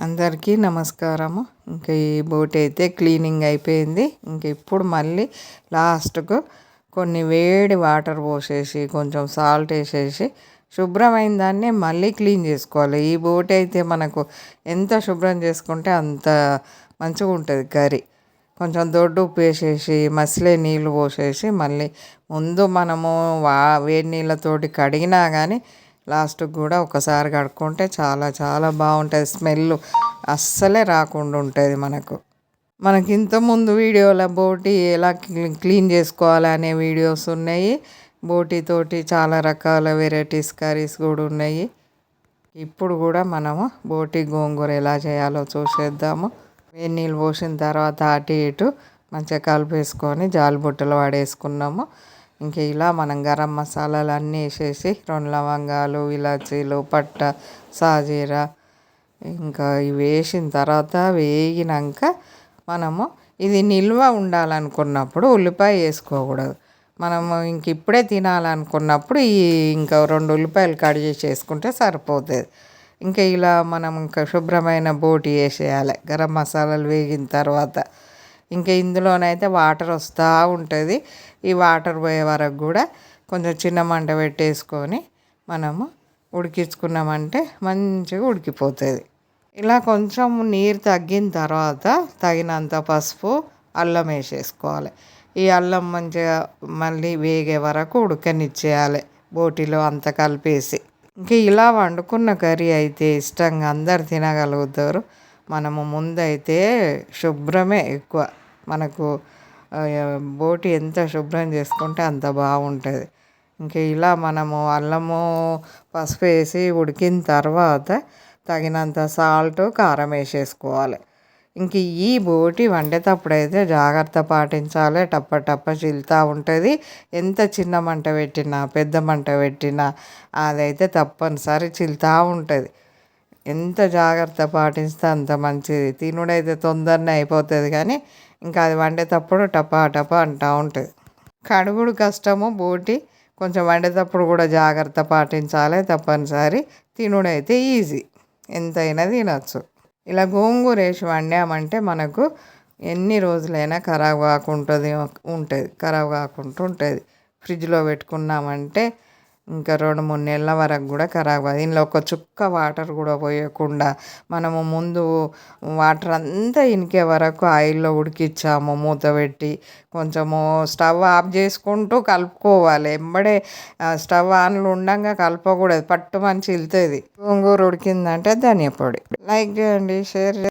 అందరికీ నమస్కారము. ఇంకా ఈ బోట్ అయితే క్లీనింగ్ అయిపోయింది. ఇంక ఇప్పుడు మళ్ళీ లాస్ట్కు కొన్ని వేడి వాటర్ పోసేసి కొంచెం సాల్ట్ వేసేసి శుభ్రమైన దాన్ని మళ్ళీ క్లీన్ చేసుకోవాలి. ఈ బోట్ అయితే మనకు ఎంత శుభ్రం చేసుకుంటే అంత మంచిగా ఉంటుంది కర్రీ. కొంచెం దొడ్డు ఉప్పు వేసేసి మసిలే నీళ్ళు పోసేసి మళ్ళీ ముందు మనము వేడి నీళ్ళతోటి కడిగినా కానీ లాస్ట్కి కూడా ఒకసారి కడుక్కుంటే చాలా చాలా బాగుంటుంది. స్మెల్ అస్సలే రాకుండా ఉంటుంది. మనకి ఇంతకుముందు వీడియోలో బోటి ఎలా క్లీన్ చేసుకోవాలి అనే వీడియోస్ ఉన్నాయి. బోటితోటి చాలా రకాల వెరైటీస్ కర్రీస్ కూడా ఉన్నాయి. ఇప్పుడు కూడా మనము బోటి గోంగూర ఎలా చేయాలో చూసేద్దాము. వేడి నీళ్ళు పోసిన తర్వాత అటు ఇటు మంచిగా కలిపేసుకొని జాలిబుట్టలో పడేసుకున్నాము. ఇంక ఇలా మనం గరం మసాలాలు అన్నీ వేసేసి 2 లవంగాలు, ఇలాచీలు, పట్ట, సాజీర ఇంకా ఇవి వేసిన తర్వాత వేగినాక మనము ఇది నిల్వ ఉండాలనుకున్నప్పుడు ఉల్లిపాయ వేసుకోకూడదు. మనము ఇంక ఇప్పుడే తినాలనుకున్నప్పుడు ఇంకా 2 ఉల్లిపాయలు కట్ చేసి వేసుకుంటే సరిపోతుంది. ఇంకా ఇలా మనం ఇంకా శుభ్రమైన బోటి వేసేయాలి గరం మసాలాలు వేగిన తర్వాత. ఇంకా ఇందులోనైతే వాటర్ వస్తూ ఉంటుంది. ఈ వాటర్ పోయే వరకు కూడా కొంచెం చిన్న మంట పెట్టేసుకొని మనము ఉడికించుకున్నామంటే మంచిగా ఉడికిపోతుంది. ఇలా కొంచెం నీరు తగ్గిన తర్వాత తగినంత పసుపు, అల్లం వేసేసుకోవాలి. ఈ అల్లం మంచిగా మళ్ళీ వేగే వరకు ఉడకనిచ్చేయాలి బోటిలో అంత కలిపేసి. ఇంకా ఇలా వండుకున్న కర్రీ అయితే ఇష్టంగా అందరు తినగలుగుతారు. మనము ముందైతే శుభ్రమే ఎక్కువ. మనకు బోటి ఎంత శుభ్రం చేసుకుంటే అంత బాగుంటుంది. ఇంకా ఇలా మనము అల్లము పసుపు వేసి ఉడికిన తర్వాత తగినంత సాల్ట్, కారం వేసేసుకోవాలి. ఇంక ఈ బోటి వండేటప్పుడు అయితే జాగ్రత్త పాటించాలి. టప్ప టప్ప చిలుతూ ఉంటుంది. ఎంత చిన్న మంట పెట్టినా పెద్ద మంట పెట్టినా అదైతే తప్పనిసరి చిలుతూ ఉంటుంది. ఎంత జాగ్రత్త పాటిస్తే అంత మంచిది. తినుడైతే తొందరనే అయిపోతుంది కానీ ఇంకా అది వండేటప్పుడు టపా టపా అంటూ ఉంటుంది. కడుగుడు కష్టము బోటి. కొంచెం వండేటప్పుడు కూడా జాగ్రత్త పాటించాలి తప్పనిసరి. తినుడైతే ఈజీ, ఎంతైనా తినచ్చు. ఇలా గోంగూర వేసి వండామంటే మనకు ఎన్ని రోజులైనా ఖరాబ్ కాకుండా ఉంటుంది. ఫ్రిడ్జ్లో పెట్టుకున్నామంటే ఇంకా 2-3 నెలల వరకు కూడా ఖరాబ్ కాదు. ఇందులో ఒక చుక్క వాటర్ కూడా పోయకుండా మనము ముందు వాటర్ అంతా ఇనికే వరకు ఆయిల్లో ఉడికించాము మూత పెట్టి. కొంచెము స్టవ్ ఆఫ్ చేసుకుంటూ కలుపుకోవాలి. ఎంబడే స్టవ్ ఆన్లో ఉండగా కలపకూడదు, పట్టు మంచి వెళ్తుంది. గోంగూర ఉడికిందంటే ధనియా పొడి. లైక్ చేయండి, షేర్ చేయండి.